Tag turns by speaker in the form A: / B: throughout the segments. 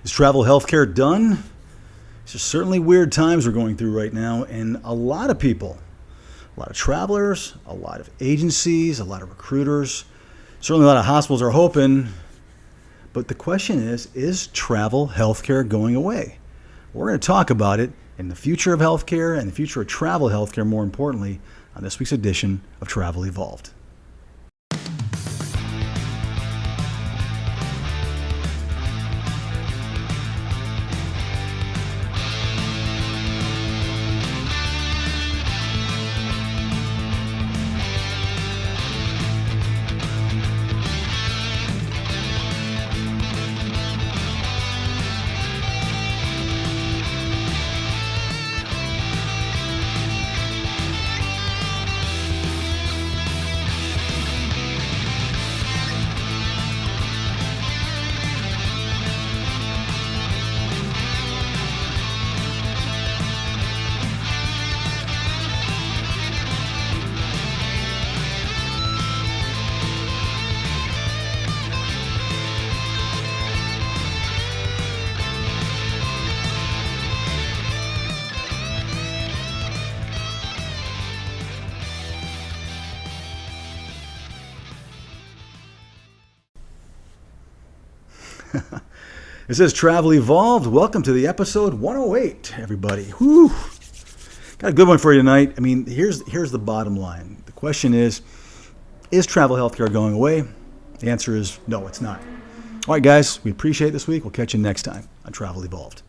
A: Is travel healthcare done? It's just certainly weird times we're going through right now, and a lot of people, a lot of travelers, a lot of agencies, a lot of recruiters, certainly a lot of hospitals are hoping. But the question is travel healthcare going away? We're going to talk about it and the future of healthcare and the future of travel healthcare, more importantly, on this week's edition of Travel Evolved. This is Travel Evolved. Welcome to the episode 108, everybody. Whew. Got a good one for you tonight. I mean, here's the bottom line. The question is travel healthcare going away? The answer is no, it's not. All right, guys, we appreciate it this week. We'll catch you next time on Travel Evolved.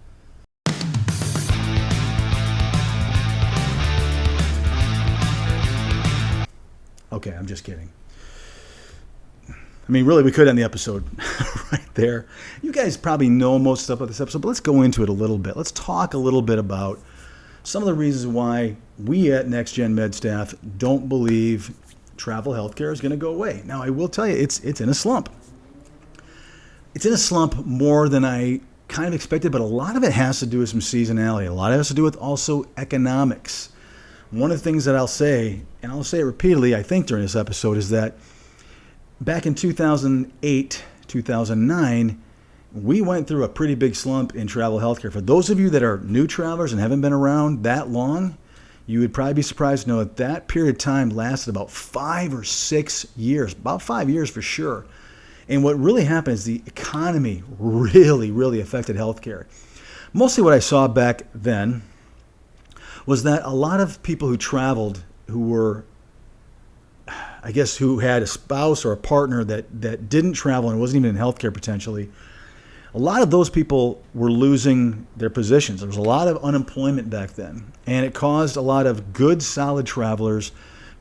A: Okay, I'm just kidding. I mean, really, we could end the episode right there. You guys probably know most stuff about this episode, but let's go into it a little bit. Let's talk a little bit about some of the reasons why we at Next Gen Med staff don't believe travel healthcare is going to go away. Now, I will tell you, it's in a slump. It's in a slump more than I kind of expected, but a lot of it has to do with some seasonality. A lot of it has to do with also economics. One of the things that I'll say, and I'll say it repeatedly, I think, during this episode, is that back in 2008, 2009, we went through a pretty big slump in travel healthcare. For those of you that are new travelers and haven't been around that long, you would probably be surprised to know that that period of time lasted about 5 or 6 years, about 5 years for sure. And what really happened is the economy really affected healthcare. Mostly what I saw back then was that a lot of people who traveled who were who had a spouse or a partner that didn't travel and wasn't even in healthcare potentially, a lot of those people were losing their positions. There was a lot of unemployment back then, and it caused a lot of good, solid travelers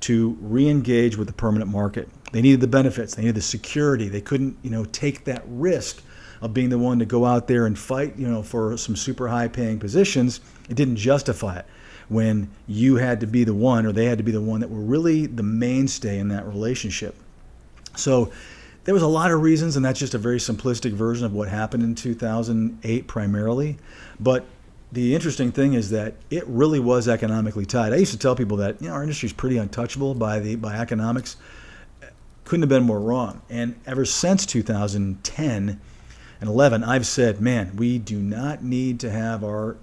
A: to re-engage with the permanent market. They needed the benefits. They needed the security. They couldn't, take that risk of being the one to go out there and fight, for some super high-paying positions. It didn't justify it when you had to be the one, or they had to be the one that were really the mainstay in that relationship. So there was a lot of reasons, and that's just a very simplistic version of what happened in 2008 primarily. But the interesting thing is that it really was economically tied. I used to tell people that our industry is pretty untouchable by economics. Couldn't have been more wrong. And ever since 2010 and 11, I've said, man, we do not need to have our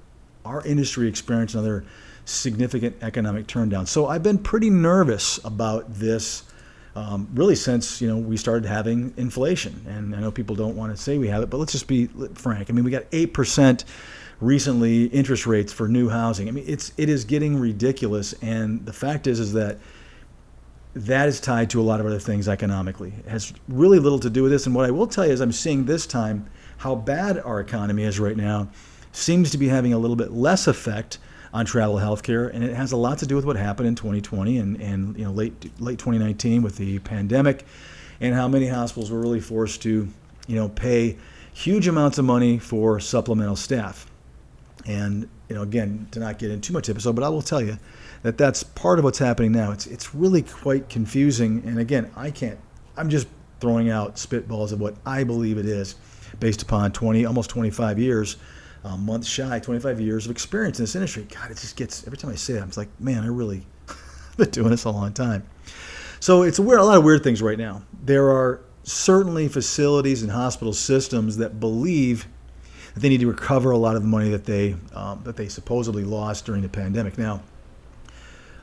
A: industry experience another significant economic turndown. So I've been pretty nervous about this really since we started having inflation. And I know people don't want to say we have it, but let's just be frank. I mean, we got 8% recently interest rates for new housing. I mean, it is getting ridiculous. And the fact is that is tied to a lot of other things economically. It has really little to do with this. And what I will tell you is I'm seeing this time how bad our economy is right now seems to be having a little bit less effect on travel healthcare, and it has a lot to do with what happened in 2020 and late 2019 with the pandemic, and how many hospitals were really forced to pay huge amounts of money for supplemental staff. And again, to not get into too much episode, but I will tell you that that's part of what's happening now. It's really quite confusing, and again, I'm just throwing out spitballs of what I believe it is based upon almost 25 years. Months shy, 25 years of experience in this industry. God, it just gets, every time I say that, I'm like, man, I've been doing this a long time. So it's a lot of weird things right now. There are certainly facilities and hospital systems that believe that they need to recover a lot of the money that they supposedly lost during the pandemic. Now,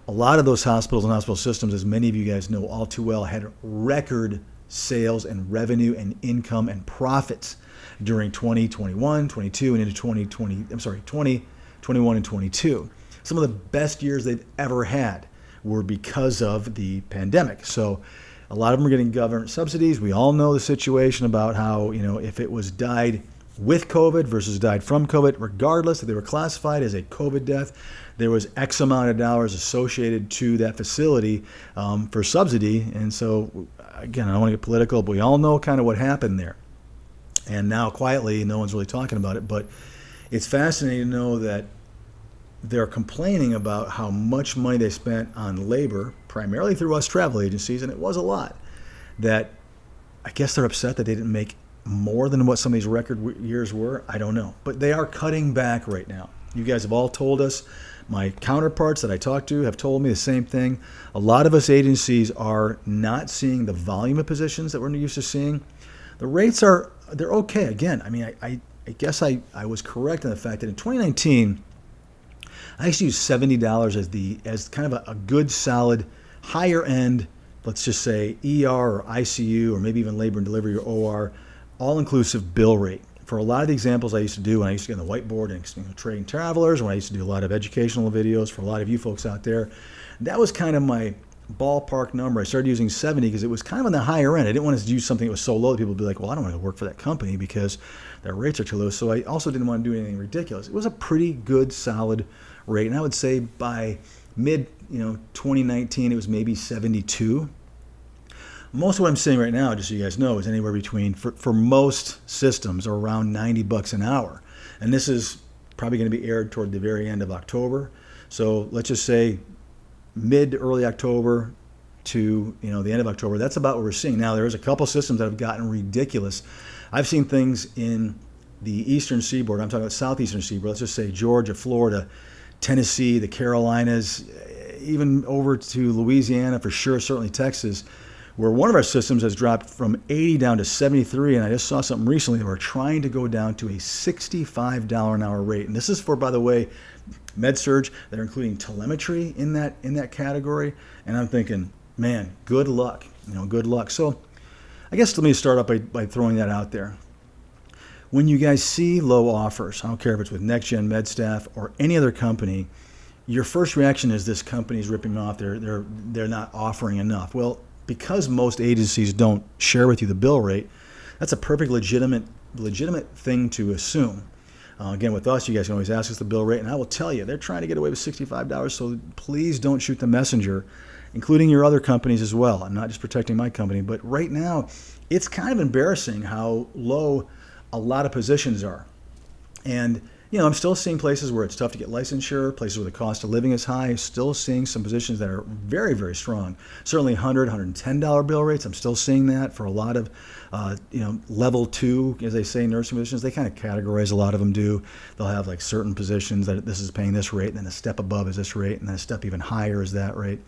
A: a lot of those hospitals and hospital systems, as many of you guys know all too well, had record sales and revenue and income and profits during 2021, 22, and into 2021 and 22. Some of the best years they've ever had were because of the pandemic. So a lot of them are getting government subsidies. We all know the situation about how, if it was died with COVID versus died from COVID, regardless if they were classified as a COVID death, there was X amount of dollars associated to that facility for subsidy. And so, again, I don't want to get political, but we all know kind of what happened there. And now, quietly, no one's really talking about it. But it's fascinating to know that they're complaining about how much money they spent on labor, primarily through us travel agencies, and it was a lot, that I guess they're upset that they didn't make more than what some of these record years were. I don't know. But they are cutting back right now. You guys have all told us. My counterparts that I talk to have told me the same thing. A lot of us agencies are not seeing the volume of positions that we're used to seeing. The rates they're okay. Again, I mean, I guess I was correct in the fact that in 2019, I actually used $70 as kind of a good, solid, higher end, let's just say ER or ICU or maybe even labor and delivery or OR, all-inclusive bill rate. For a lot of the examples I used to do when I used to get on the whiteboard and training travelers, when I used to do a lot of educational videos for a lot of you folks out there, that was kind of my ballpark number. I started using 70 because it was kind of on the higher end. I didn't want to use something that was so low that people would be like, well, I don't want to work for that company because their rates are too low. So I also didn't want to do anything ridiculous. It was a pretty good, solid rate. And I would say by mid 2019, it was maybe 72. Most of what I'm saying right now, just so you guys know, is anywhere between, for most systems, are around $90 an hour. And this is probably going to be aired toward the very end of October. So let's just say mid to early October to the end of October. That's about what we're seeing. Now, there's a couple systems that have gotten ridiculous. I've seen things in the eastern seaboard. I'm talking about southeastern seaboard. Let's just say Georgia, Florida, Tennessee, the Carolinas, even over to Louisiana for sure, certainly Texas, where one of our systems has dropped from 80 down to 73, and I just saw something recently that we're trying to go down to a $65 an hour rate. And this is for, by the way, med-surg. They're including telemetry in that category. And I'm thinking, man, good luck. Good luck. So I guess let me start off by throwing that out there. When you guys see low offers, I don't care if it's with NextGen MedStaff or any other company, your first reaction is this company's ripping me off. They're not offering enough. Well, because most agencies don't share with you the bill rate, that's a perfect legitimate thing to assume. Again, with us, you guys can always ask us the bill rate, and I will tell you, they're trying to get away with $65, so please don't shoot the messenger, including your other companies as well. I'm not just protecting my company, but right now, it's kind of embarrassing how low a lot of positions are. And I'm still seeing places where it's tough to get licensure, places where the cost of living is high. Still seeing some positions that are very, very strong. Certainly $100, $110 bill rates. I'm still seeing that for a lot of, level 2, as they say, nursing positions. They kind of categorize, a lot of them do. They'll have like certain positions that this is paying this rate, and then a step above is this rate, and then a step even higher is that rate,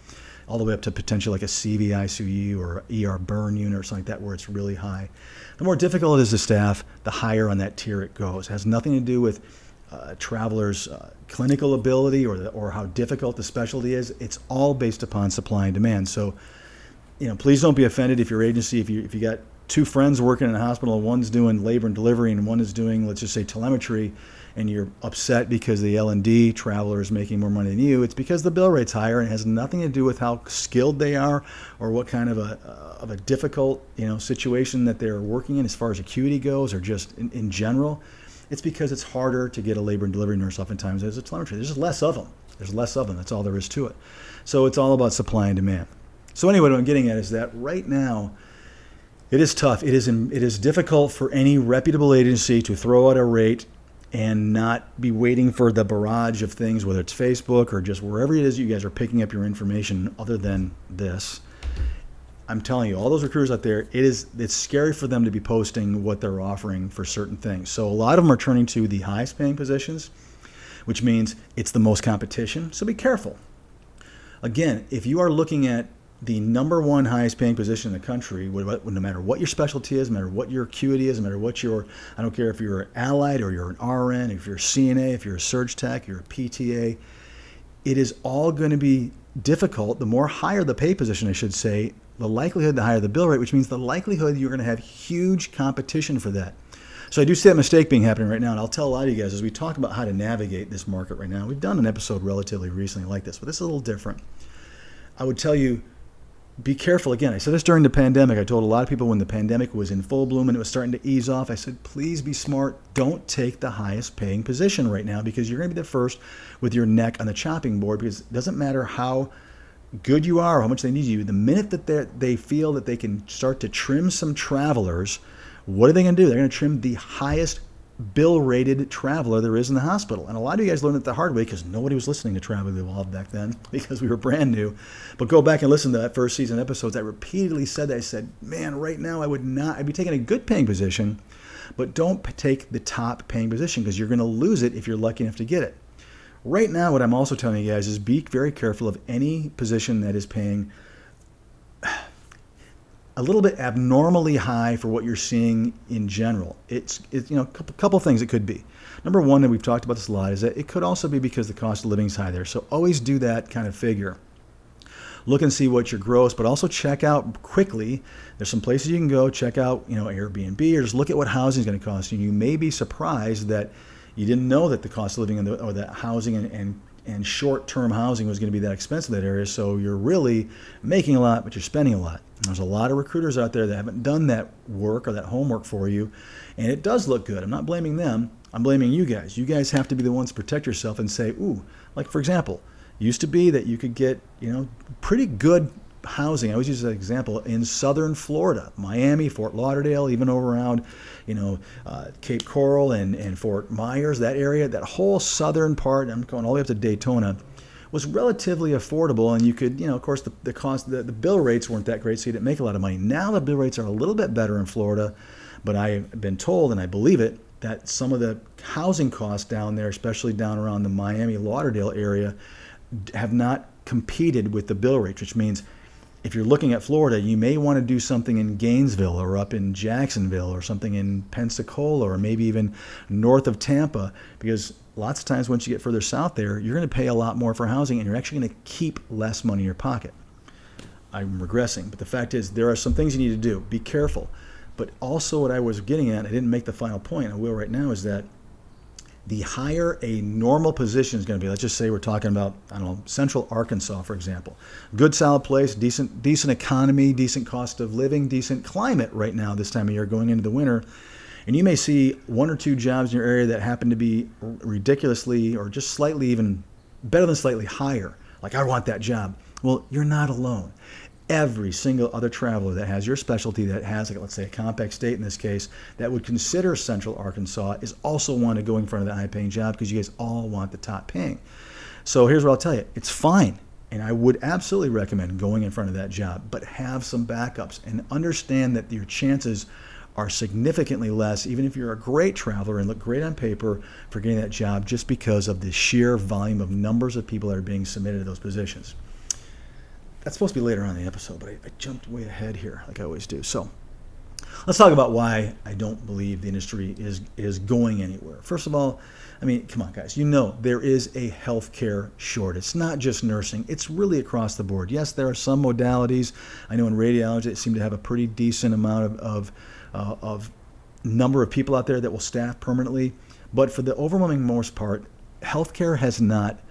A: all the way up to potentially like a CV ICU or ER burn unit or something like that where it's really high. The more difficult it is to staff, the higher on that tier it goes. It has nothing to do with travelers' clinical ability or how difficult the specialty is. It's all based upon supply and demand. So, please don't be offended if your agency, if you got two friends working in a hospital, and one's doing labor and delivery and one is doing, let's just say, telemetry, and you're upset because the L&D traveler is making more money than you. It's because the bill rate's higher, and it has nothing to do with how skilled they are or what kind of a difficult situation that they're working in as far as acuity goes, or just in general. It's because it's harder to get a labor and delivery nurse oftentimes as a telemetry. There's just less of them. That's all there is to it. So it's all about supply and demand. So anyway, what I'm getting at is that right now, it is tough. It is difficult for any reputable agency to throw out a rate and not be waiting for the barrage of things, whether it's Facebook or just wherever it is you guys are picking up your information other than this. I'm telling you, all those recruiters out there, it's scary for them to be posting what they're offering for certain things. So a lot of them are turning to the highest paying positions, which means it's the most competition. So be careful. Again, if you are looking at the number one highest paying position in the country, no matter what your specialty is, no matter what your acuity is, no matter what I don't care if you're an allied or you're an RN, if you're a CNA, if you're a surge tech, you're a PTA, it is all going to be difficult. The more higher the pay position, I should say, the likelihood, the higher the bill rate, which means the likelihood you're going to have huge competition for that. So I do see that mistake being happening right now, and I'll tell a lot of you guys as we talk about how to navigate this market right now. We've done an episode relatively recently like this, but this is a little different. I would tell you, be careful. Again, I said this during the pandemic. I told a lot of people when the pandemic was in full bloom and it was starting to ease off, I said, please be smart. Don't take the highest paying position right now because you're going to be the first with your neck on the chopping board, because it doesn't matter how good you are or how much they need you. The minute that they feel that they can start to trim some travelers, what are they going to do? They're going to trim the highest bill-rated traveler there is in the hospital. And a lot of you guys learned it the hard way because nobody was listening to Travel Evolved back then because we were brand new. But go back and listen to that first season episodes. I repeatedly said that. I said, man, right now I'd be taking a good paying position, but don't take the top paying position because you're going to lose it if you're lucky enough to get it. Right now, what I'm also telling you guys is be very careful of any position that is paying a little bit abnormally high for what you're seeing in general. It's a couple things it could be. Number one, and we've talked about this a lot, is that it could also be because the cost of living is high there. So always do that kind of figure. Look and see what your gross, but also check out quickly. There's some places you can go check out, Airbnb, or just look at what housing is going to cost you. You may be surprised that you didn't know that the cost of living or that housing and short-term housing was going to be that expensive in that area. So you're really making a lot, but you're spending a lot. There's a lot of recruiters out there that haven't done that work or that homework for you, and it does look good. I'm not blaming them. I'm blaming you guys. You guys have to be the ones to protect yourself and say, ooh, like for example, it used to be that you could get, pretty good housing. I always use that example in southern Florida, Miami, Fort Lauderdale, even over around, Cape Coral and Fort Myers, that area, that whole southern part, I'm going all the way up to Daytona, was relatively affordable, and you could, of course, the cost, the bill rates weren't that great, so you didn't make a lot of money. Now the bill rates are a little bit better in Florida, but I've been told, and I believe it, that some of the housing costs down there, especially down around the Miami Lauderdale area, have not competed with the bill rates, which means if you're looking at Florida, you may want to do something in Gainesville or up in Jacksonville or something in Pensacola or maybe even north of Tampa, because lots of times once you get further south there, you're going to pay a lot more for housing and you're actually going to keep less money in your pocket. I'm regressing, but the fact is there are some things you need to do. Be careful. But also what I was getting at, I didn't make the final point, I will right now, is that the higher a normal position is going to be, let's just say we're talking about, Central Arkansas, for example. Good, solid place, decent economy, decent cost of living, decent climate right now this time of year going into the winter. And you may see one or two jobs in your area that happen to be ridiculously or just slightly even better than slightly higher. Like, I want that job. Well, you're not alone. Every single other traveler that has your specialty, that has, like, let's say, a compact state in this case, that would consider Central Arkansas is also want to go in front of that high-paying job because you guys all want the top paying. So here's what I'll tell you. It's fine, and I would absolutely recommend going in front of that job, but have some backups and understand that your chances are significantly less, even if you're a great traveler and look great on paper, for getting that job just because of the sheer volume of numbers of people that are being submitted to those positions. That's supposed to be later on in the episode, but I jumped way ahead here, like I always do. So let's talk about why I don't believe the industry is going anywhere. First of all, come on, guys. There is a healthcare shortage. It's not just nursing. It's really across the board. Yes, there are some modalities. I know in radiology, it seems to have a pretty decent amount of number of people out there that will staff permanently. But for the overwhelming most part, healthcare has not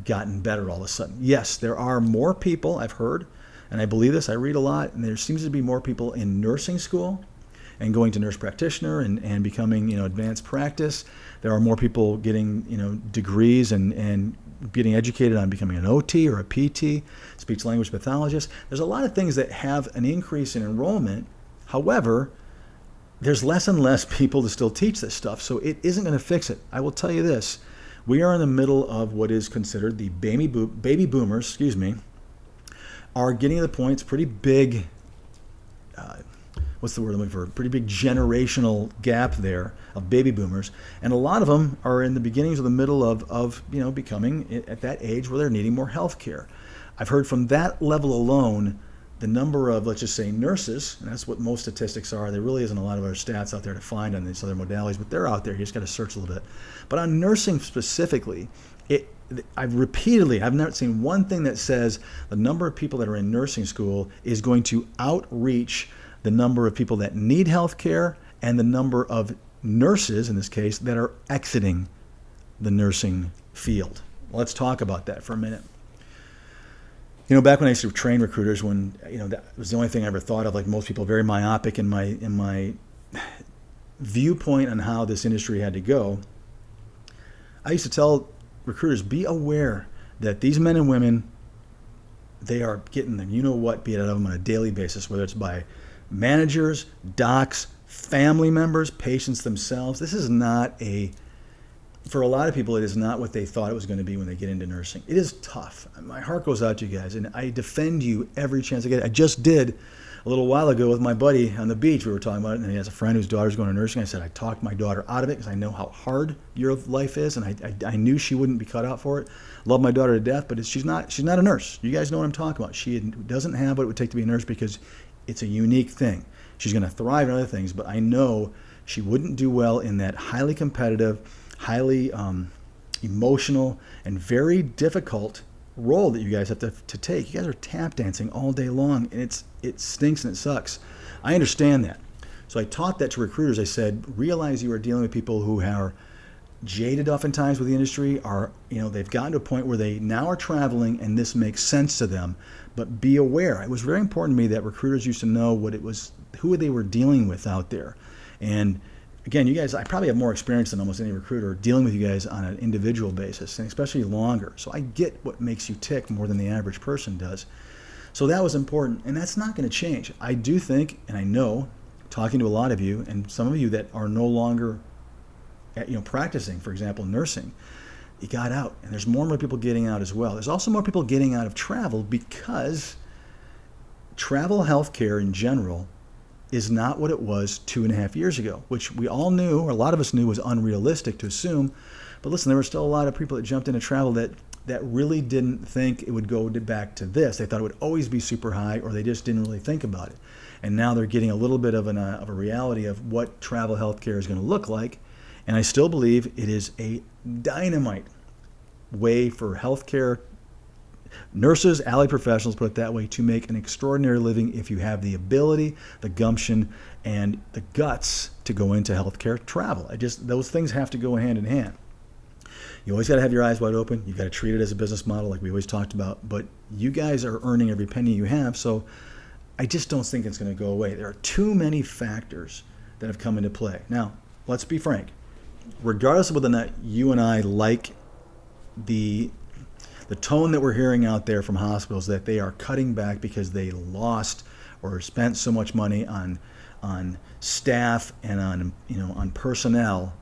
A: gotten better all of a sudden. Yes, there are more people, I've heard, and I believe this, I read a lot, and there seems to be more people in nursing school and going to nurse practitioner and becoming, advanced practice. There are more people getting, degrees and getting educated on becoming an OT or a PT, speech language pathologist. There's a lot of things that have an increase in enrollment. However, there's less and less people to still teach this stuff, so it isn't going to fix it. I will tell you this. We are in the middle of what is considered the baby boomers, are getting to the point, it's pretty big, what's the word I'm looking for? Pretty big generational gap there of baby boomers. And a lot of them are in the beginnings of the middle of becoming at that age where they're needing more health care. I've heard from that level alone, the number of, let's just say, nurses, and that's what most statistics are. There really isn't a lot of other stats out there to find on these other modalities, but they're out there. You just got to search a little bit. But on nursing specifically, I've not seen one thing that says the number of people that are in nursing school is going to outreach the number of people that need health care and the number of nurses, in this case, that are exiting the nursing field. Let's talk about that for a minute. Back when I used to train recruiters, when that was the only thing I ever thought of, like most people, very myopic in my viewpoint on how this industry had to go. I used to tell recruiters, be aware that these men and women, they are getting the beat out of them on a daily basis, whether it's by managers, docs, family members, patients themselves. This is not for a lot of people, it is not what they thought it was going to be when they get into nursing. It is tough. My heart goes out to you guys, and I defend you every chance I get. I just did a little while ago with my buddy on the beach. We were talking about it, and he has a friend whose daughter's going to nursing. I said, I talked my daughter out of it because I know how hard your life is, and I knew she wouldn't be cut out for it. Love my daughter to death, but she's not a nurse. You guys know what I'm talking about. She doesn't have what it would take to be a nurse because it's a unique thing. She's going to thrive in other things, but I know she wouldn't do well in that highly competitive, highly emotional, and very difficult role that you guys have to take. You guys are tap dancing all day long, and it stinks and it sucks. I understand that. So I taught that to recruiters. I said, realize you are dealing with people who are jaded oftentimes with the industry, they've gotten to a point where they now are traveling and this makes sense to them, but be aware. It was very important to me that recruiters used to know who they were dealing with out there. And again, you guys, I probably have more experience than almost any recruiter dealing with you guys on an individual basis, and especially longer. So I get what makes you tick more than the average person does. So that was important, and that's not going to change. I do think, and I know, talking to a lot of you, and some of you that are no longer practicing, for example, nursing, you got out, and there's more and more people getting out as well. There's also more people getting out of travel because travel healthcare in general is not what it was 2.5 years ago, which we all knew, or a lot of us knew, was unrealistic to assume. But listen, there were still a lot of people that jumped into travel that really didn't think it would go back to this. They thought it would always be super high, or they just didn't really think about it. And now they're getting a little bit of a reality of what travel healthcare is going to look like. And I still believe it is a dynamite way for healthcare nurses, allied professionals, put it that way, to make an extraordinary living if you have the ability, the gumption, and the guts to go into healthcare travel. Those things have to go hand in hand. You always got to have your eyes wide open. You've got to treat it as a business model like we always talked about. But you guys are earning every penny you have, so I just don't think it's going to go away. There are too many factors that have come into play. Now, let's be frank. Regardless of whether or not you and I like the tone that we're hearing out there from hospitals that they are cutting back because they lost or spent so much money on staff and on personnel,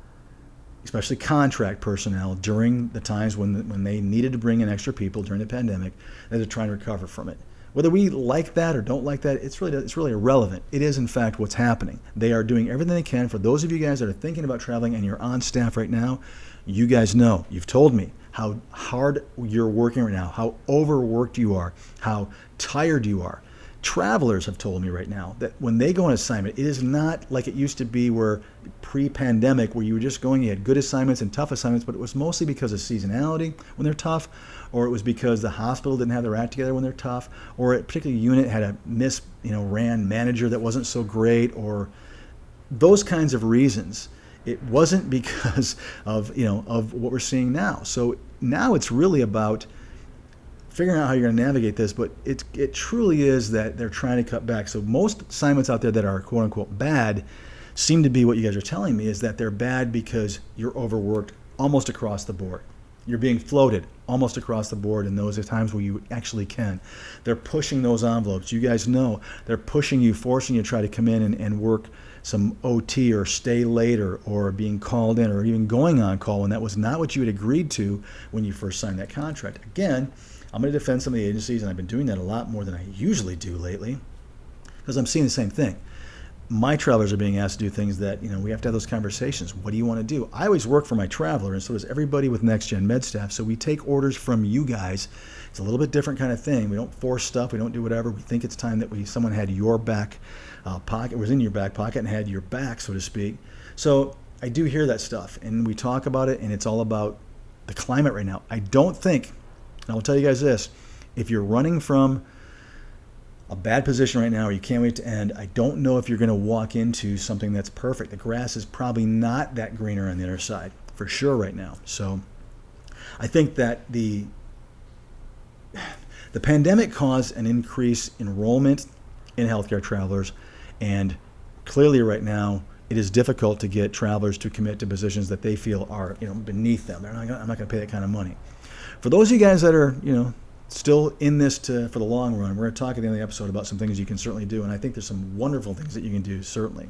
A: especially contract personnel, during the times when they needed to bring in extra people during the pandemic, that they're trying to recover from it. Whether we like that or don't like that, it's really irrelevant. It is, in fact, what's happening. They are doing everything they can. For those of you guys that are thinking about traveling and you're on staff right now, you guys know, you've told me how hard you're working right now, how overworked you are, how tired you are. Travelers have told me right now that when they go on assignment, it is not like it used to be where pre-pandemic, where you were just going, you had good assignments and tough assignments, but it was mostly because of seasonality when they're tough, or it was because the hospital didn't have their act together when they're tough, or a particular unit had a ran manager that wasn't so great, or those kinds of reasons. It wasn't because of what we're seeing now. So now it's really about figuring out how you're going to navigate this, but it truly is that they're trying to cut back. So most assignments out there that are quote unquote bad seem to be what you guys are telling me, is that they're bad because you're overworked almost across the board. You're being floated almost across the board, and those are times where you actually can. They're pushing those envelopes. You guys know they're pushing you, forcing you to try to come in and work some OT or stay later, or being called in, or even going on call when that was not what you had agreed to when you first signed that contract. Again, I'm going to defend some of the agencies, and I've been doing that a lot more than I usually do lately, because I'm seeing the same thing. my travelers are being asked to do things that, we have to have those conversations. What do you want to do? I always work for my traveler, and so does everybody with Next Gen Med staff. So we take orders from you guys. It's a little bit different kind of thing. We don't force stuff. We don't do whatever. We think it's time that someone had your back pocket, was in your back pocket and had your back, so to speak. So I do hear that stuff, and we talk about it, and it's all about the climate right now. I don't think, and I'll tell you guys this, if you're running from a bad position right now or you can't wait to end, I don't know if you're going to walk into something that's perfect. The grass is probably not that greener on the other side, for sure right now. So I think that the pandemic caused an increased enrollment in healthcare travelers, and clearly right now it is difficult to get travelers to commit to positions that they feel are beneath them. I'm not going to pay that kind of money. For those of you guys that are still in this for the long run, we're going to talk at the end of the episode about some things you can certainly do, and I think there's some wonderful things that you can do, certainly.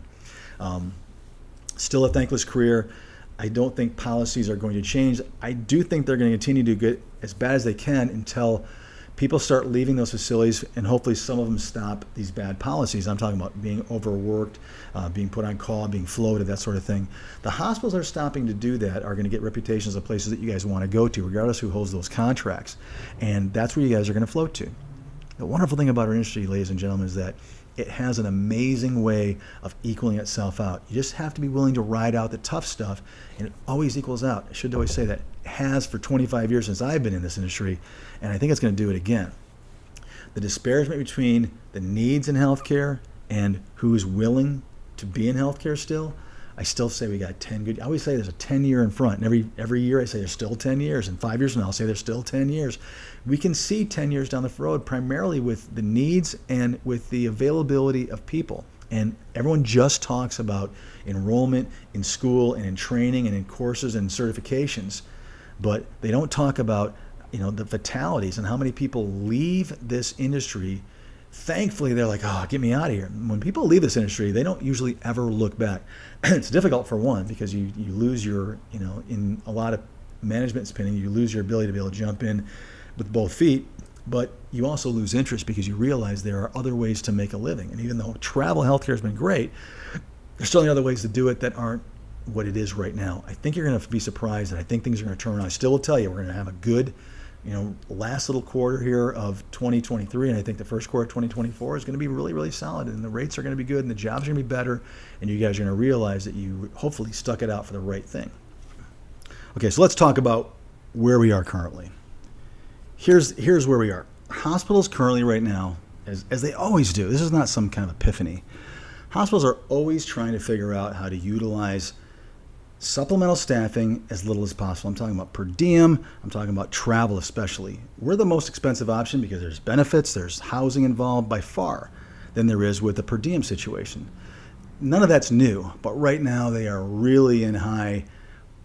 A: Still a thankless career. I don't think policies are going to change. I do think they're going to continue to get as bad as they can until people start leaving those facilities, and hopefully some of them stop these bad policies. I'm talking about being overworked, being put on call, being floated, that sort of thing. The hospitals that are stopping to do that are going to get reputations of places that you guys want to go to, regardless who holds those contracts. And that's where you guys are going to float to. The wonderful thing about our industry, ladies and gentlemen, is that it has an amazing way of equaling itself out. You just have to be willing to ride out the tough stuff, and it always equals out. I should always say that. It has for 25 years since I've been in this industry, and I think it's going to do it again. The disparagement between the needs in healthcare and who's willing to be in healthcare still, I still say we got 10 good. I always say there's a 10-year in front, and every year I say there's still 10 years, and 5 years from now I'll say there's still 10 years. We can see 10 years down the road primarily with the needs and with the availability of people. And everyone just talks about enrollment in school and in training and in courses and certifications, but they don't talk about the fatalities and how many people leave this industry. Thankfully, they're like, oh, get me out of here. When people leave this industry, they don't usually ever look back. It's difficult for one, because you lose your, in a lot of management spinning, you lose your ability to be able to jump in with both feet, but you also lose interest because you realize there are other ways to make a living. And even though travel healthcare has been great, there's certainly other ways to do it that aren't what it is right now. I think you're going to be surprised, and I think things are going to turn around. I still will tell you, we're going to have a good last little quarter here of 2023, and I think the first quarter of 2024 is going to be really, really solid, and the rates are going to be good, and the jobs are going to be better, and you guys are going to realize that you hopefully stuck it out for the right thing. Okay, so let's talk about where we are currently. Here's where we are. Hospitals currently right now, as they always do, this is not some kind of epiphany. Hospitals are always trying to figure out how to utilize supplemental staffing as little as possible. I'm talking about per diem. I'm talking about travel especially. We're the most expensive option because there's benefits, there's housing involved by far than there is with the per diem situation. None of that's new, but right now they are really in high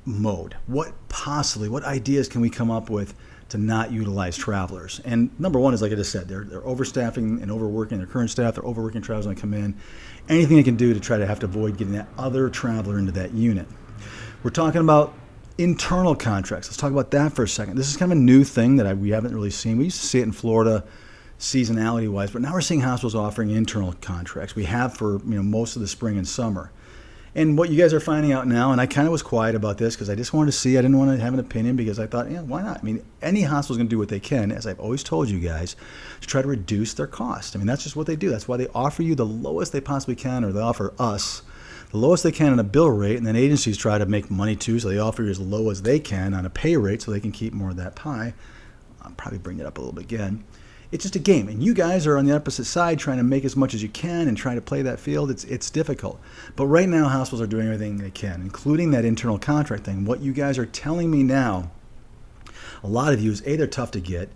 A: mode. What ideas can we come up with to not utilize travelers? And number one is, like I just said, they're overstaffing and overworking their current staff. They're overworking travelers when they come in. Anything they can do to try to have to avoid getting that other traveler into that unit. We're talking about internal contracts. Let's talk about that for a second. This is kind of a new thing that we haven't really seen. We used to see it in Florida seasonality-wise, but now we're seeing hospitals offering internal contracts. We have for most of the spring and summer. And what you guys are finding out now, and I kind of was quiet about this because I just wanted to see, I didn't want to have an opinion because I thought, why not? I mean, any hospital is going to do what they can, as I've always told you guys, to try to reduce their cost. I mean, that's just what they do. That's why they offer you the lowest they possibly can, or they offer us the lowest they can on a bill rate, and then agencies try to make money too, so they offer you as low as they can on a pay rate so they can keep more of that pie. I'll probably bring it up a little bit again. It's just a game, and you guys are on the opposite side trying to make as much as you can and trying to play that field. It's difficult. But right now, hospitals are doing everything they can, including that internal contract thing. What you guys are telling me now, a lot of you, is A, they're tough to get,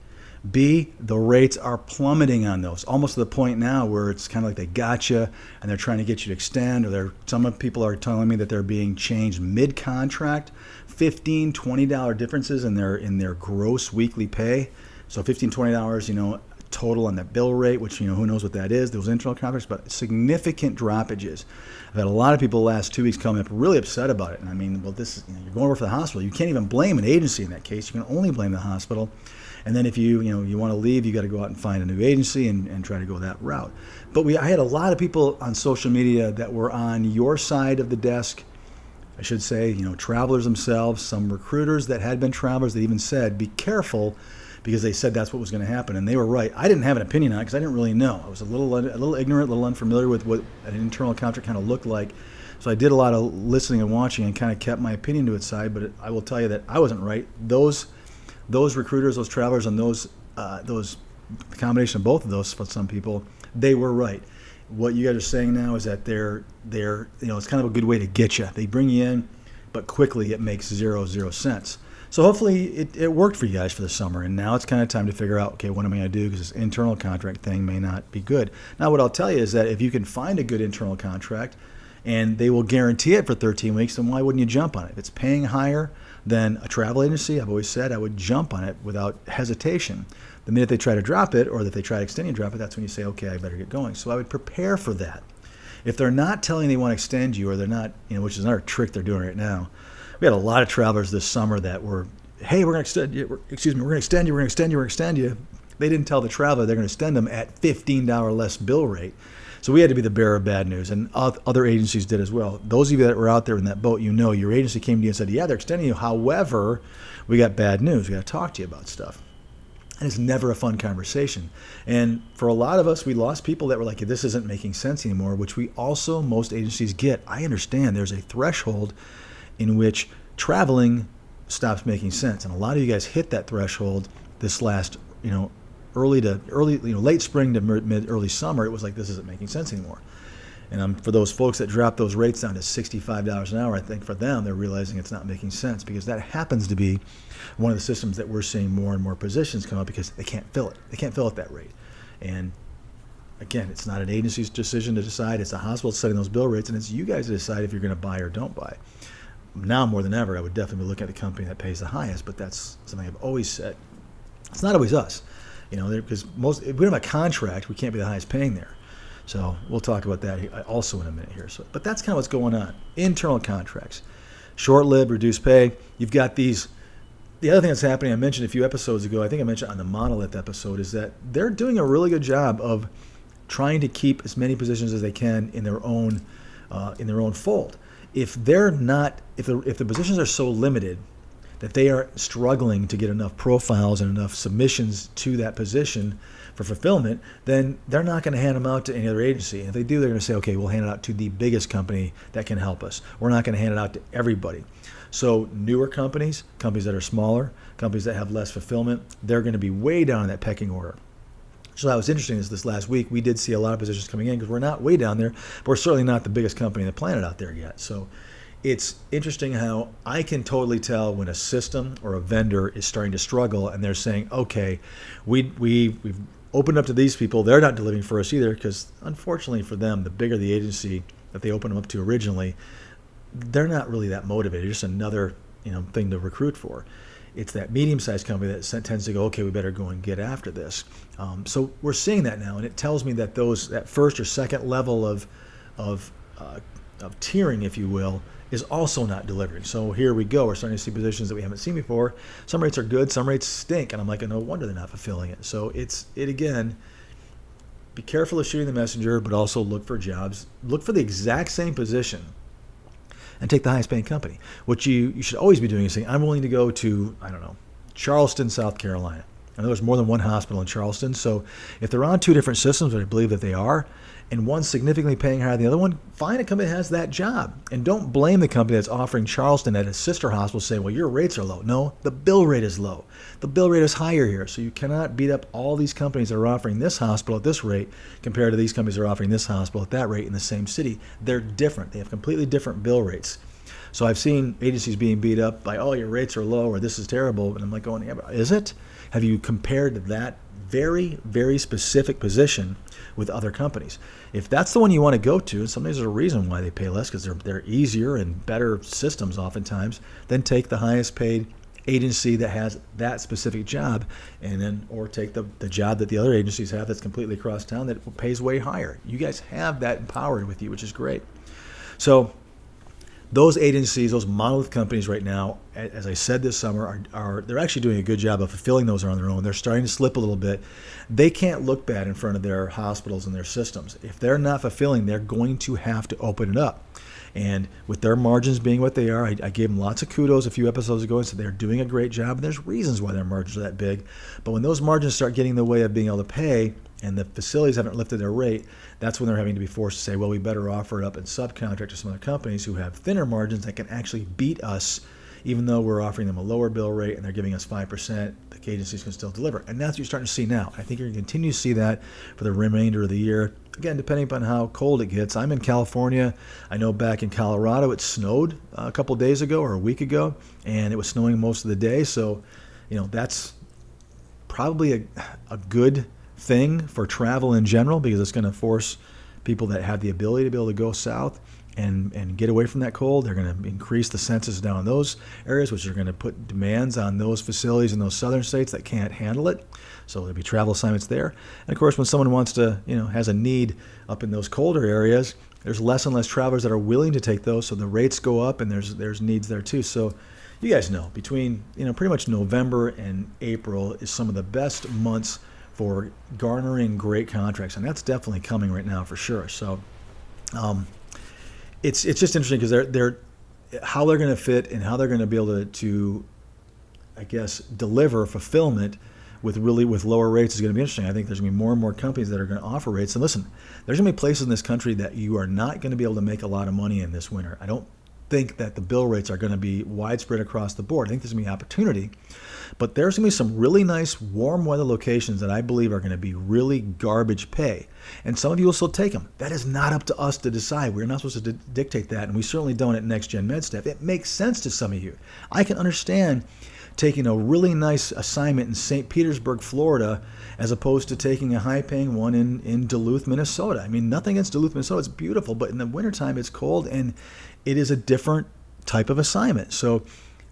A: B, the rates are plummeting on those, almost to the point now where it's kind of like they got you and they're trying to get you to extend, or some people are telling me that they're being changed mid-contract, $15, $20 differences in their gross weekly pay. So $15, $20, total on that bill rate, which, who knows what that is, those internal contracts, but significant droppages. I've had a lot of people the last 2 weeks coming up really upset about it. And I mean, well, this is, you're going to work for the hospital. You can't even blame an agency in that case. You can only blame the hospital. And then if you want to leave, you got to go out and find a new agency and try to go that route. But I had a lot of people on social media that were on your side of the desk. I should say, travelers themselves, some recruiters that had been travelers that even said, be careful, because they said that's what was going to happen. And they were right. I didn't have an opinion on it because I didn't really know. I was a little ignorant, a little unfamiliar with what an internal contract kind of looked like. So I did a lot of listening and watching and kind of kept my opinion to its side. But I will tell you that I wasn't right. Those recruiters, those travelers, and the combination of both of those for some people, they were right. What you guys are saying now is that they're it's kind of a good way to get you. They bring you in, but quickly it makes zero cents. So hopefully it worked for you guys for the summer, and now it's kind of time to figure out, okay, what am I going to do, because this internal contract thing may not be good. Now, what I'll tell you is that if you can find a good internal contract and they will guarantee it for 13 weeks, then why wouldn't you jump on it? If it's paying higher than a travel agency, I've always said I would jump on it without hesitation. The minute they try to drop it, or that they try to extend and drop it, that's when you say, okay, I better get going. So I would prepare for that. If they're not telling you they want to extend you, or they're not, which is another trick they're doing right now. We had a lot of travelers this summer that were, hey, we're going to extend you. We're going to extend you. We're going to extend you. We're going to extend you. They didn't tell the traveler they're going to extend them at $15 less bill rate. So we had to be the bearer of bad news, and other agencies did as well. Those of you that were out there in that boat, your agency came to you and said, yeah, they're extending you. However, we got bad news. We got to talk to you about stuff. And it's never a fun conversation. And for a lot of us, we lost people that were like, this isn't making sense anymore, which most agencies get. I understand there's a threshold in which traveling stops making sense. And a lot of you guys hit that threshold this last, late spring to early summer. It was like, this isn't making sense anymore. And for those folks that dropped those rates down to $65 an hour, I think for them, they're realizing it's not making sense, because that happens to be one of the systems that we're seeing more and more positions come up because they can't fill it. They can't fill it that rate. And again, it's not an agency's decision to decide. It's a hospital setting those bill rates, and it's you guys to decide if you're going to buy or don't buy. Now more than ever, I would definitely look at the company that pays the highest, but that's something I've always said. It's not always us, because if we don't have a contract, we can't be the highest paying there. So we'll talk about that also in a minute here. But that's kind of what's going on. Internal contracts, short-lived, reduced pay. You've got these. The other thing that's happening, I mentioned a few episodes ago, I think I mentioned on the monolith episode, is that they're doing a really good job of trying to keep as many positions as they can in their own fold. If the positions are so limited that they are struggling to get enough profiles and enough submissions to that position for fulfillment, then they're not going to hand them out to any other agency. And if they do, they're going to say, okay, we'll hand it out to the biggest company that can help us. We're not going to hand it out to everybody. So newer companies that are smaller, companies that have less fulfillment, they're going to be way down in that pecking order. So that was interesting. This last week, we did see a lot of positions coming in because we're not way down there, but we're certainly not the biggest company on the planet out there yet. So it's interesting how I can totally tell when a system or a vendor is starting to struggle and they're saying, okay, we've opened up to these people. They're not delivering for us either, because unfortunately for them, the bigger the agency that they opened them up to originally, they're not really that motivated. Just another thing to recruit for. It's that medium-sized company that tends to go, okay, we better go and get after this. So we're seeing that now, and it tells me that that first or second level of tiering, if you will, is also not delivering. So here we go. We're starting to see positions that we haven't seen before. Some rates are good, some rates stink, and I'm like, no wonder they're not fulfilling it. So again, be careful of shooting the messenger, but also look for jobs. Look for the exact same position and take the highest paying company. What you should always be doing is saying, I'm willing to go to, Charleston, South Carolina. I know there's more than one hospital in Charleston, so if they're on two different systems, and I believe that they are, and one's significantly paying higher than the other one, find a company that has that job. And don't blame the company that's offering Charleston at a sister hospital saying, well, your rates are low. No, the bill rate is low. The bill rate is higher here. So you cannot beat up all these companies that are offering this hospital at this rate compared to these companies that are offering this hospital at that rate in the same city. They're different. They have completely different bill rates. So I've seen agencies being beat up by, oh, your rates are low, or this is terrible. And I'm like going, yeah, but is it? Have you compared that very, very specific position with other companies? If that's the one you want to go to, and sometimes there's a reason why they pay less, because they're easier and better systems oftentimes, then take the highest paid agency that has that specific job, and then or take the job that the other agencies have that's completely across town that pays way higher. You guys have that empowered with you, which is great. So those agencies, those monolith companies right now, as I said this summer, they're actually doing a good job of fulfilling those on their own. They're starting to slip a little bit. They can't look bad in front of their hospitals and their systems. If they're not fulfilling, they're going to have to open it up. And with their margins being what they are, I gave them lots of kudos a few episodes ago and said they're doing a great job. And there's reasons why their margins are that big. But when those margins start getting in the way of being able to pay, and the facilities haven't lifted their rate, that's when they're having to be forced to say, well, we better offer it up and subcontract to some other companies who have thinner margins that can actually beat us, even though we're offering them a lower bill rate and they're giving us 5%, the agencies can still deliver. And that's what you're starting to see now. I think you're going to continue to see that for the remainder of the year. Again, depending upon how cold it gets. I'm in California. I know back in Colorado it snowed a couple days ago or a week ago, and it was snowing most of the day. So, that's probably a good thing for travel in general, because it's going to force people that have the ability to be able to go south and get away from that cold. They're going to increase the census down in those areas, which are going to put demands on those facilities in those southern states that can't handle it. So there'll be travel assignments there. And of course, when someone wants to, has a need up in those colder areas, there's less and less travelers that are willing to take those. So the rates go up, and there's needs there too. So you guys know, between, pretty much November and April is some of the best months for garnering great contracts, and that's definitely coming right now for sure. So it's just interesting because they're how they're going to fit and how they're going to be able to I guess deliver fulfillment with lower rates is going to be interesting. I think there's going to be more and more companies that are going to offer rates. And listen, there's going to be places in this country that you are not going to be able to make a lot of money in this winter. I don't think that the bill rates are going to be widespread across the board. I think there's going to be opportunity. But there's going to be some really nice warm weather locations that I believe are going to be really garbage pay. And some of you will still take them. That is not up to us to decide. We're not supposed to dictate that, and we certainly don't at Next Gen MedStaff. It makes sense to some of you. I can understand taking a really nice assignment in St. Petersburg, Florida, as opposed to taking a high-paying one in Duluth, Minnesota. I mean, nothing against Duluth, Minnesota. It's beautiful, but in the wintertime, it's cold, and it is a different type of assignment. So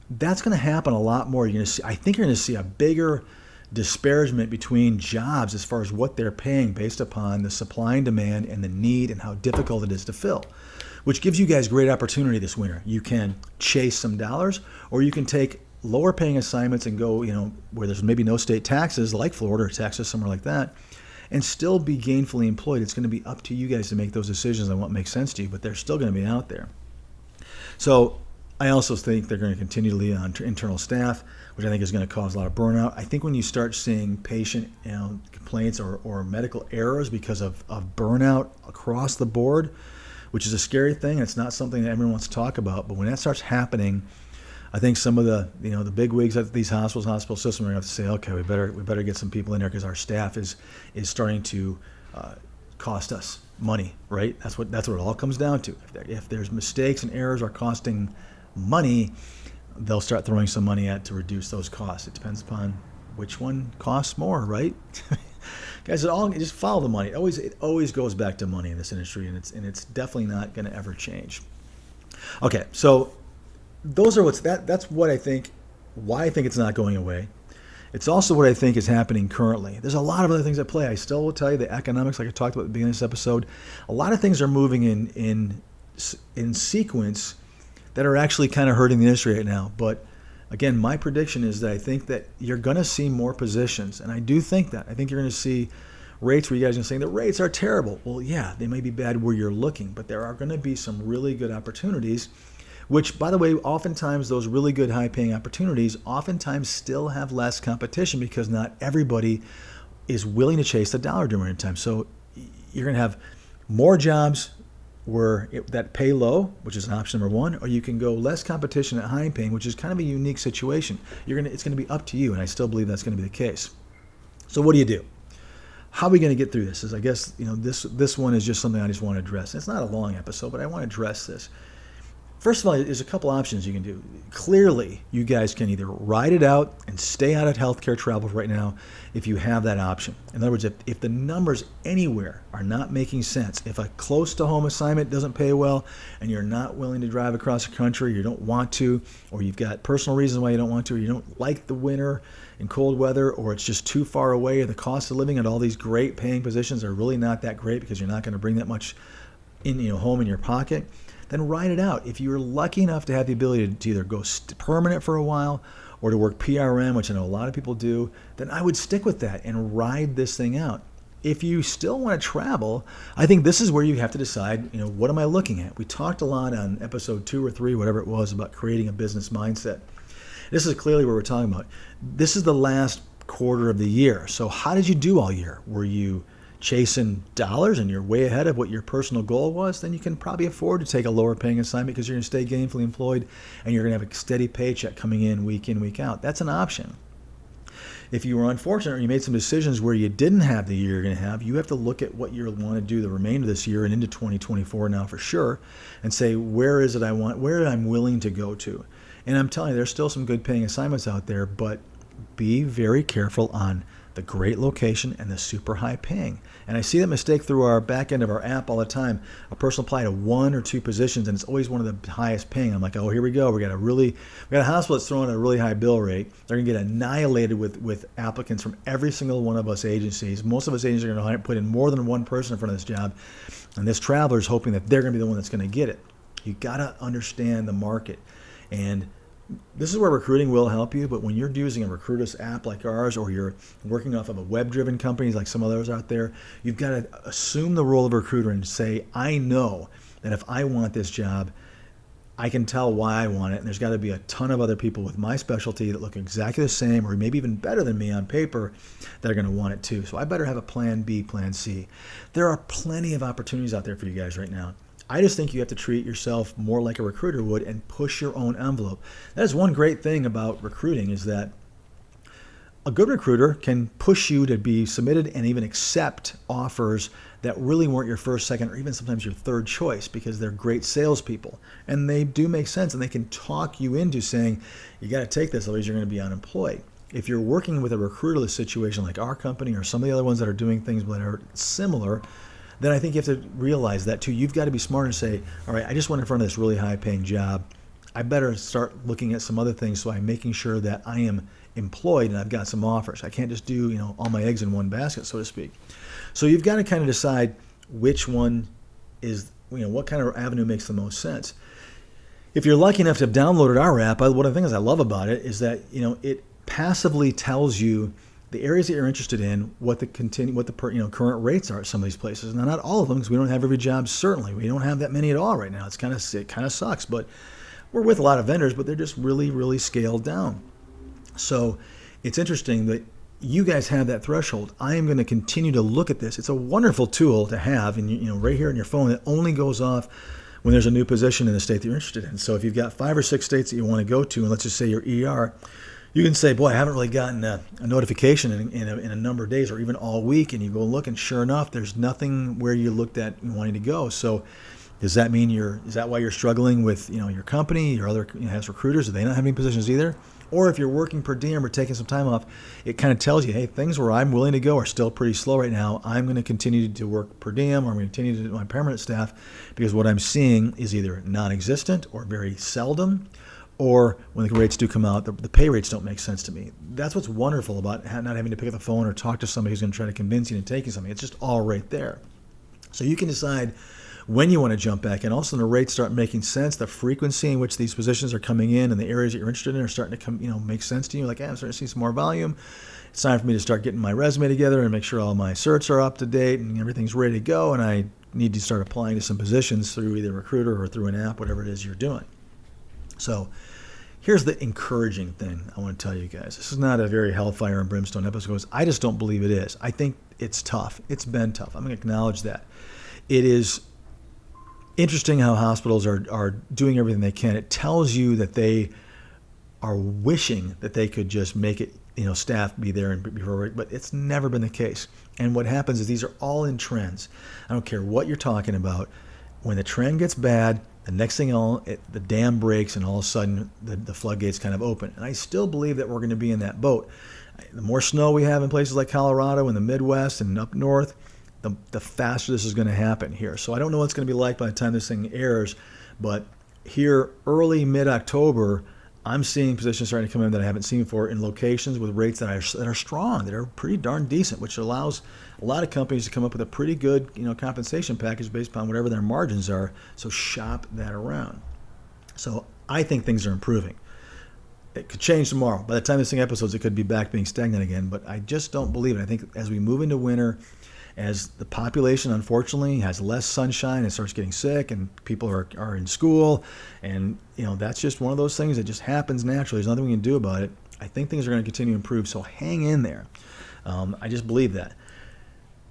A: that's going to happen a lot more. I think you're going to see a bigger disparagement between jobs as far as what they're paying based upon the supply and demand and the need and how difficult it is to fill, which gives you guys great opportunity this winter. You can chase some dollars, or you can take lower paying assignments and go, where there's maybe no state taxes, like Florida or Texas, somewhere like that, and still be gainfully employed. It's going to be up to you guys to make those decisions on what makes sense to you, but they're still going to be out there. So I also think they're going to continue to lean on internal staff, which I think is going to cause a lot of burnout. I think when you start seeing patient complaints or medical errors because of burnout across the board, which is a scary thing, it's not something that everyone wants to talk about, but when that starts happening, I think some of the the big wigs at these hospital systems are going to have to say, okay, we better get some people in there because our staff is starting to cost us money, right? That's what it all comes down to. If there's mistakes and errors are costing money, they'll start throwing some money at to reduce those costs. It depends upon which one costs more, right? Guys, just follow the money. It always goes back to money in this industry, and it's definitely not going to ever change. Okay, so those are that's what I think, why I think it's not going away. It's also what I think is happening currently. There's a lot of other things at play. I still will tell you the economics, like I talked about at the beginning of this episode. A lot of things are moving in sequence that are actually kind of hurting the industry right now. But again, my prediction is that I think that you're going to see more positions, and I do think that. I think you're going to see rates where you guys are saying the rates are terrible. Well, yeah, they may be bad where you're looking, but there are going to be some really good opportunities, which, by the way, oftentimes those really good high-paying opportunities oftentimes still have less competition because not everybody is willing to chase the dollar during time. So you're going to have more jobs that pay low, which is option number one, or you can go less competition at high paying, which is kind of a unique situation. It's going to be up to you, and I still believe that's going to be the case. So what do you do? How are we going to get through this? I guess this one is just something I just want to address. It's not a long episode, but I want to address this. First of all, there's a couple options you can do. Clearly, you guys can either ride it out and stay out of healthcare travel right now if you have that option. In other words, if the numbers anywhere are not making sense, if a close to home assignment doesn't pay well and you're not willing to drive across the country, you don't want to, or you've got personal reasons why you don't want to, or you don't like the winter and cold weather, or it's just too far away, or the cost of living at all these great paying positions are really not that great because you're not going to bring that much home in your pocket, then ride it out. If you're lucky enough to have the ability to either go permanent for a while or to work PRN, which I know a lot of people do, then I would stick with that and ride this thing out. If you still want to travel, I think this is where you have to decide, what am I looking at? We talked a lot on episode 2 or 3, whatever it was, about creating a business mindset. This is clearly what we're talking about. This is the last quarter of the year. So how did you do all year? Were you chasing dollars and you're way ahead of what your personal goal was? Then you can probably afford to take a lower paying assignment because you're going to stay gainfully employed and you're going to have a steady paycheck coming in, week out. That's an option. If you were unfortunate or you made some decisions where you didn't have the year you're going to have, you have to look at what you want to do the remainder of this year and into 2024 now for sure, and say, where is it where I'm willing to go to? And I'm telling you, there's still some good paying assignments out there, but be very careful on the great location and the super high paying. And I see that mistake through our back end of our app all the time. A person apply to 1 or 2 positions and it's always one of the highest paying. I'm like, oh, here we go. We got a hospital that's throwing a really high bill rate. They're going to get annihilated with applicants from every single one of us agencies. Most of us agencies are going to put in more than one person in front of this job. And this traveler is hoping that they're going to be the one that's going to get it. You got to understand the market. And this is where recruiting will help you, but when you're using a recruiter's app like ours, or you're working off of a web-driven companies like some others out there, you've got to assume the role of a recruiter and say, I know that if I want this job, I can tell why I want it, and there's got to be a ton of other people with my specialty that look exactly the same, or maybe even better than me on paper, that are going to want it too. So I better have a plan B, plan C. There are plenty of opportunities out there for you guys right now. I just think you have to treat yourself more like a recruiter would and push your own envelope. That is one great thing about recruiting, is that a good recruiter can push you to be submitted and even accept offers that really weren't your first, second, or even sometimes your third choice, because they're great salespeople. And they do make sense, and they can talk you into saying, you got to take this, otherwise you're going to be unemployed. If you're working with a recruiterless situation like our company or some of the other ones that are doing things that are similar, then I think you have to realize that too. You've got to be smart and say, all right, I just went in front of this really high paying job. I better start looking at some other things so I'm making sure that I am employed and I've got some offers. I can't just do, all my eggs in one basket, so to speak. So you've got to kind of decide which one is, what kind of avenue makes the most sense. If you're lucky enough to have downloaded our app, one of the things I love about it is that, it passively tells you the areas that you're interested in, what the current rates are at some of these places. Now, not all of them, because we don't have every job. Certainly, we don't have that many at all right now. It kind of sucks, but we're with a lot of vendors, but they're just really, really scaled down. So it's interesting that you guys have that threshold. I am going to continue to look at this. It's a wonderful tool to have, and right here in your phone. It only goes off when there's a new position in the state that you're interested in. So if you've got 5 or 6 states that you want to go to, and let's just say you're ER. You can say, boy, I haven't really gotten a notification in a number of days or even all week, and you go look, and sure enough, there's nothing where you looked at wanting to go. So does that mean is that why you're struggling with your company, your other has recruiters? Do they not have any positions either? Or if you're working per diem or taking some time off, it kind of tells you, hey, things where I'm willing to go are still pretty slow right now. I'm going to continue to work per diem, or I'm going to continue to do my permanent staff, because what I'm seeing is either non-existent or very seldom. Or when the rates do come out, the pay rates don't make sense to me. That's what's wonderful about not having to pick up the phone or talk to somebody who's going to try to convince you into taking something. It's just all right there. So you can decide when you want to jump back in. Also, when the rates start making sense, the frequency in which these positions are coming in and the areas that you're interested in are starting to come, make sense to you. Like, I'm starting to see some more volume. It's time for me to start getting my resume together and make sure all my certs are up to date and everything's ready to go. And I need to start applying to some positions through either a recruiter or through an app, whatever it is you're doing. So here's the encouraging thing I want to tell you guys. This is not a very hellfire and brimstone episode. I just don't believe it is. I think it's tough. It's been tough. I'm going to acknowledge that. It is interesting how hospitals are doing everything they can. It tells you that they are wishing that they could just make it, staff be there and before, but it's never been the case. And what happens is these are all in trends. I don't care what you're talking about. When the trend gets bad, The next thing, the dam breaks, and all of a sudden the floodgates kind of open. And I still believe that we're going to be in that boat. The more snow we have in places like Colorado and the Midwest and up north, the faster this is going to happen here. So I don't know what it's going to be like by the time this thing airs, but here early mid-October, I'm seeing positions starting to come in that I haven't seen before in locations with rates that are strong, that are pretty darn decent, which allows a lot of companies to come up with a pretty good compensation package based upon whatever their margins are. So shop that around. So I think things are improving. It could change tomorrow. By the time this thing episodes, it could be back being stagnant again, but I just don't believe it. I think as we move into winter, as the population, unfortunately, has less sunshine and starts getting sick and people are in school, and that's just one of those things that just happens naturally. There's nothing we can do about it. I think things are going to continue to improve, so hang in there. I just believe that.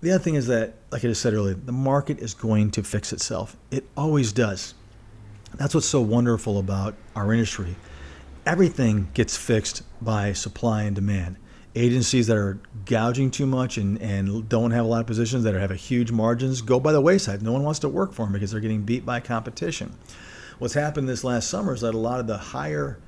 A: The other thing is that, like I just said earlier, the market is going to fix itself. It always does. That's what's so wonderful about our industry. Everything gets fixed by supply and demand. Agencies that are gouging too much and don't have a lot of positions, that have a huge margins, go by the wayside. No one wants to work for them because they're getting beat by competition. What's happened this last summer is that a lot of the higher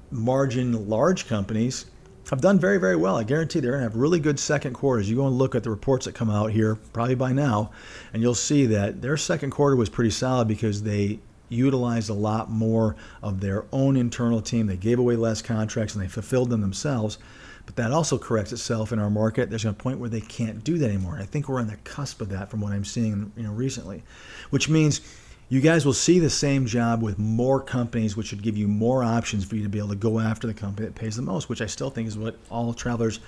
A: margin large companies have done very, very well. I guarantee they're going to have really good second quarters. You go and look at the reports that come out here probably by now, and you'll see that their second quarter was pretty solid because they utilized a lot more of their own internal team. They gave away less contracts and they fulfilled them themselves. But that also corrects itself in our market. There's a point where they can't do that anymore. And I think we're on the cusp of that from what I'm seeing recently, which means you guys will see the same job with more companies, which should give you more options for you to be able to go after the company that pays the most, which I still think is what all travelers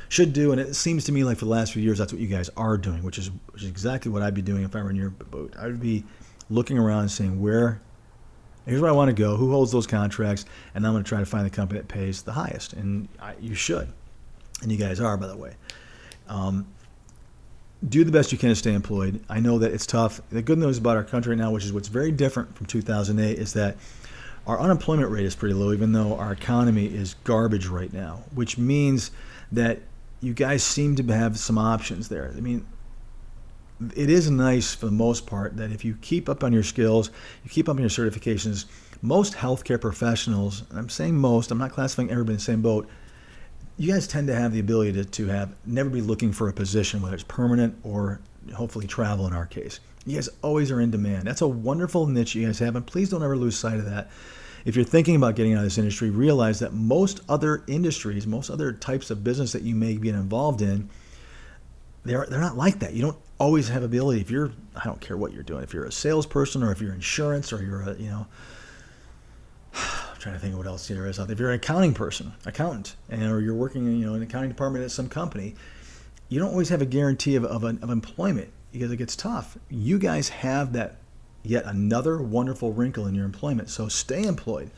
A: should do. And it seems to me like for the last few years, that's what you guys are doing, which is exactly what I'd be doing if I were in your boat. I would be looking around and saying, here's where I want to go, who holds those contracts, and I'm going to try to find the company that pays the highest. And you should. And you guys are, by the way. Do the best you can to stay employed. I know that it's tough. The good news about our country right now, which is what's very different from 2008, is that our unemployment rate is pretty low, even though our economy is garbage right now, which means that you guys seem to have some options there. I mean, it is nice for the most part that if you keep up on your skills, you keep up on your certifications, most healthcare professionals, and I'm saying most, I'm not classifying everybody in the same boat, you guys tend to have the ability to have never be looking for a position, whether it's permanent or hopefully travel in our case. You guys always are in demand. That's a wonderful niche you guys have, and please don't ever lose sight of that. If you're thinking about getting out of this industry, realize that most other industries, most other types of business that you may be involved in, they're not like that. You don't always have ability. I don't care what you're doing. If you're a salesperson or if you're insurance or you're I'm trying to think of what else there is out there. If you're an accountant, or you're working in an accounting department at some company, you don't always have a guarantee of employment because it gets tough. You guys have that yet another wonderful wrinkle in your employment. So stay employed.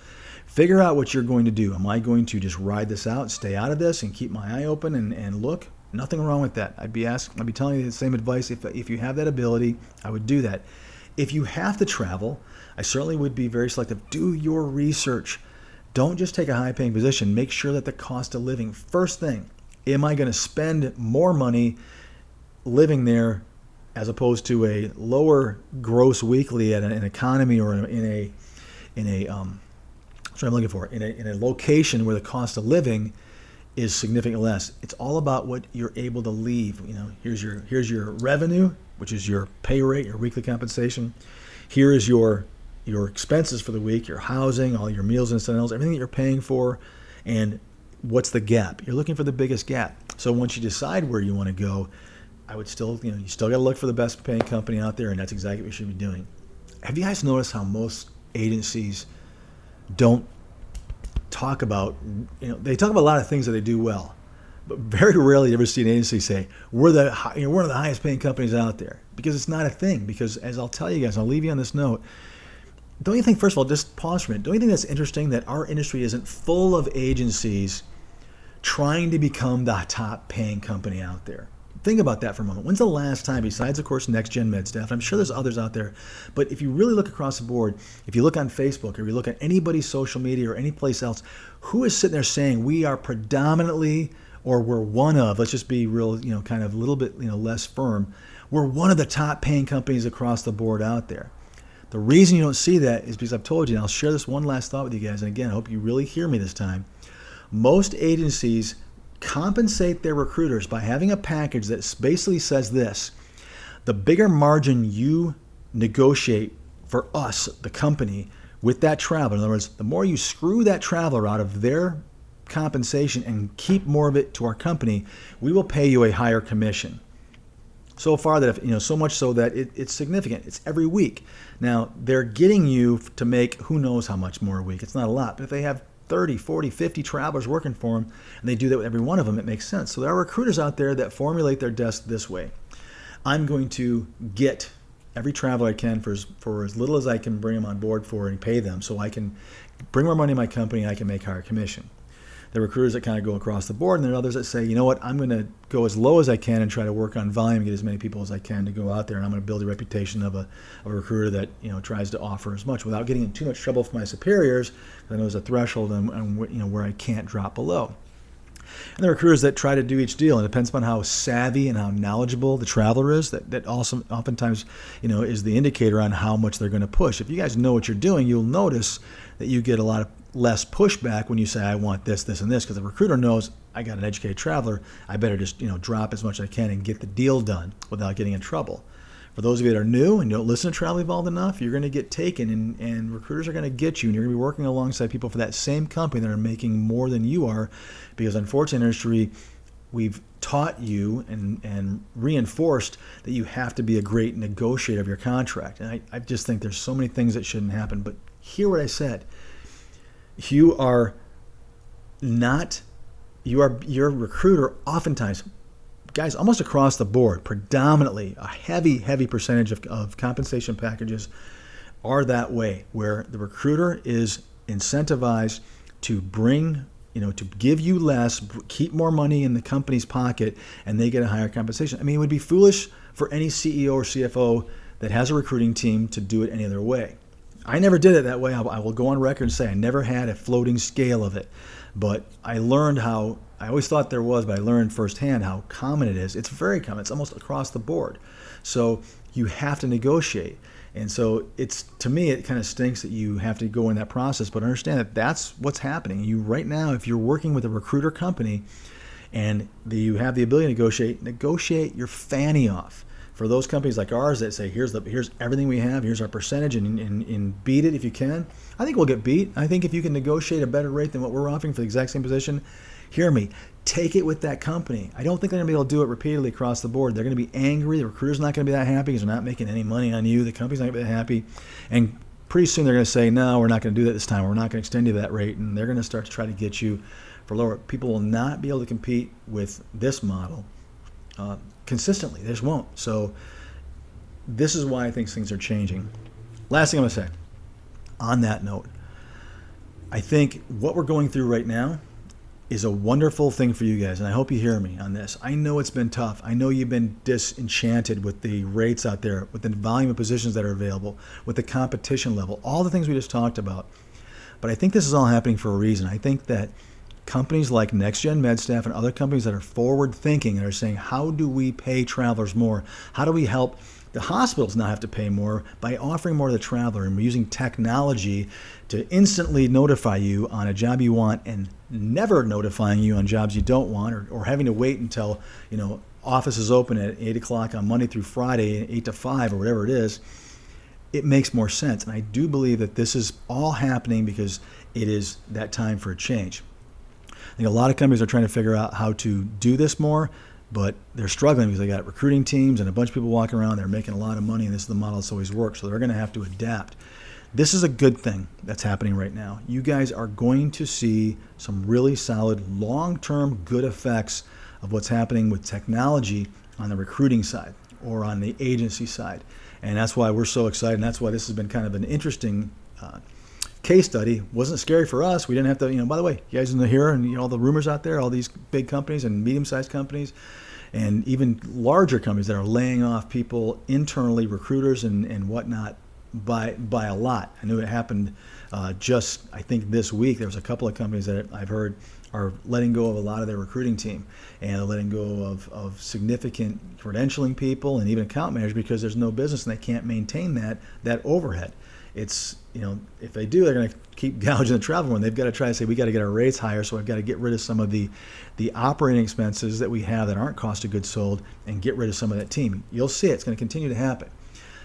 A: Figure out what you're going to do. Am I going to just ride this out, stay out of this, and keep my eye open and look? Nothing wrong with that. I'd be telling you the same advice. If you have that ability, I would do that. If you have to travel, I certainly would be very selective. Do your research. Don't just take a high-paying position. Make sure that the cost of living, first thing, am I going to spend more money living there as opposed to a lower gross weekly at an economy or in a location where the cost of living is significantly less. It's all about what you're able to leave. Here's your revenue, which is your pay rate, your weekly compensation. Here is your expenses for the week, your housing, all your meals and incidentals, everything that you're paying for, and what's the gap? You're looking for the biggest gap. So once you decide where you want to go, I would still, you still got to look for the best paying company out there, and that's exactly what you should be doing. Have you guys noticed how most agencies don't talk about, they talk about a lot of things that they do well, but very rarely you ever see an agency say, we're one of the highest paying companies out there, because it's not a thing. Because as I'll tell you guys, I'll leave you on this note, don't you think, first of all, just pause for a minute, don't you think that's interesting that our industry isn't full of agencies trying to become the top paying company out there? Think about that for a moment. When's the last time, besides, of course, Next Gen Med Staff, I'm sure there's others out there, but if you really look across the board, if you look on Facebook or you look at anybody's social media or any place else, who is sitting there saying we are predominantly, or we're one of, let's just be real, kind of a little bit, less firm, we're one of the top paying companies across the board out there? The reason you don't see that is because I've told you, and I'll share this one last thought with you guys, and again, I hope you really hear me this time. Most agencies compensate their recruiters by having a package that basically says this: the bigger margin you negotiate for us, the company, with that traveler, in other words, the more you screw that traveler out of their compensation and keep more of it to our company, we will pay you a higher commission. So far that, if, so much so that it's significant. It's every week. Now, they're getting you to make who knows how much more a week. It's not a lot, but if they have 30, 40, 50 travelers working for them, and they do that with every one of them, it makes sense. So there are recruiters out there that formulate their desk this way. I'm going to get every traveler I can for as little as I can bring them on board for and pay them, so I can bring more money in my company and I can make higher commission. There are recruiters that kind of go across the board, and there are others that say, you know what, I'm going to go as low as I can and try to work on volume, get as many people as I can to go out there, and I'm going to build a reputation of a recruiter that tries to offer as much without getting in too much trouble for my superiors. I know there's a threshold and where I can't drop below. And there are recruiters that try to do each deal, and it depends upon how savvy and how knowledgeable the traveler is. That also oftentimes is the indicator on how much they're going to push. If you guys know what you're doing, you'll notice that you get a lot of less pushback when you say, I want this, this, and this, because the recruiter knows I got an educated traveler. I better just drop as much as I can and get the deal done without getting in trouble. For those of you that are new and don't listen to Travel Evolved enough, you're going to get taken, and recruiters are going to get you, and you're going to be working alongside people for that same company that are making more than you are, because unfortunately in industry, we've taught you and reinforced that you have to be a great negotiator of your contract. And I just think there's so many things that shouldn't happen. But hear what I said. Your recruiter oftentimes, guys, almost across the board, predominantly a heavy percentage of compensation packages are that way, where the recruiter is incentivized to to give you less, keep more money in the company's pocket, and they get a higher compensation. I mean, it would be foolish for any CEO or CFO that has a recruiting team to do it any other way. I never did it that way. I will go on record and say I never had a floating scale of it. But I learned I always thought there was, but I learned firsthand how common it is. It's very common. It's almost across the board. So you have to negotiate. And so to me, it kind of stinks that you have to go in that process, but understand that that's what's happening. You right now, if you're working with a recruiter company and you have the ability to negotiate your fanny off. For those companies like ours that say, here's everything we have, here's our percentage, and beat it if you can. I think we'll get beat. I think if you can negotiate a better rate than what we're offering for the exact same position, hear me, take it with that company. I don't think they're going to be able to do it repeatedly across the board. They're going to be angry. The recruiter's not going to be that happy because they're not making any money on you. The company's not going to be that happy. And pretty soon they're going to say, no, we're not going to do that this time. We're not going to extend you that rate. And they're going to start to try to get you for lower. People will not be able to compete with this model consistently. They just won't. So this is why I think things are changing. Last thing I'm going to say on that note, I think what we're going through right now is a wonderful thing for you guys, and I hope you hear me on this. I know it's been tough. I know you've been disenchanted with the rates out there, with the volume of positions that are available, with the competition level, all the things we just talked about. But I think this is all happening for a reason. I think that companies like NextGen MedStaff and other companies that are forward thinking and are saying, how do we pay travelers more? How do we help the hospitals not have to pay more by offering more to the traveler and using technology to instantly notify you on a job you want and never notifying you on jobs you don't want, or having to wait until office is open at 8 o'clock on Monday through Friday, 8 to 5 or whatever it is. It makes more sense. And I do believe that this is all happening because it is that time for a change. I think a lot of companies are trying to figure out how to do this more, but they're struggling because they got recruiting teams and a bunch of people walking around. They're making a lot of money, and this is the model that's always worked. So they're going to have to adapt. This is a good thing that's happening right now. You guys are going to see some really solid, long-term good effects of what's happening with technology on the recruiting side or on the agency side. And that's why we're so excited, and that's why this has been kind of an interesting case study. Wasn't scary for us. We didn't have to, by the way, you guys in the here and all the rumors out there, all these big companies and medium-sized companies and even larger companies that are laying off people internally, recruiters and whatnot, by a lot. I knew it happened just, I think, this week. There was a couple of companies that I've heard are letting go of a lot of their recruiting team, and they're letting go of significant credentialing people and even account managers because there's no business and they can't maintain that overhead. It's, if they do, they're going to keep gouging the travel one. They've got to try to say, we got to get our rates higher, so I've got to get rid of some of the operating expenses that we have that aren't cost of goods sold and get rid of some of that team. You'll see it's going to continue to happen.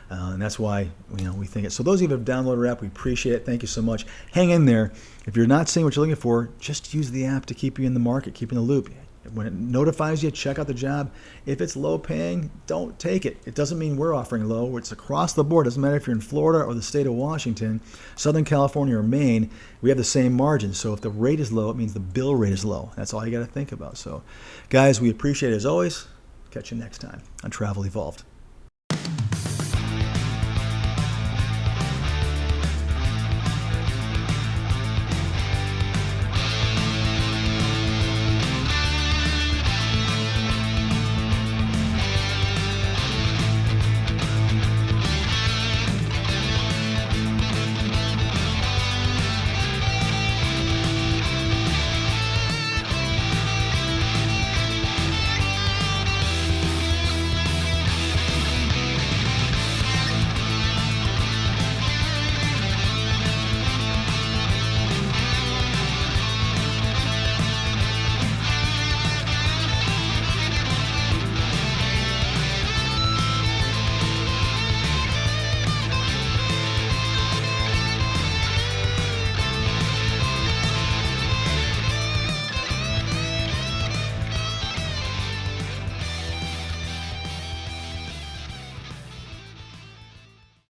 A: And that's why we think it. So those of you who have downloaded our app, we appreciate it. Thank you so much. Hang in there. If you're not seeing what you're looking for, just use the app to keep you in the market, keep you in the loop. When it notifies you, check out the job. If it's low paying, don't take it. It doesn't mean we're offering low. It's across the board. It doesn't matter if you're in Florida or the state of Washington, Southern California or Maine. We have the same margin. So if the rate is low, it means the bill rate is low. That's all you got to think about. So, guys, we appreciate it as always. Catch you next time on Travel Evolved.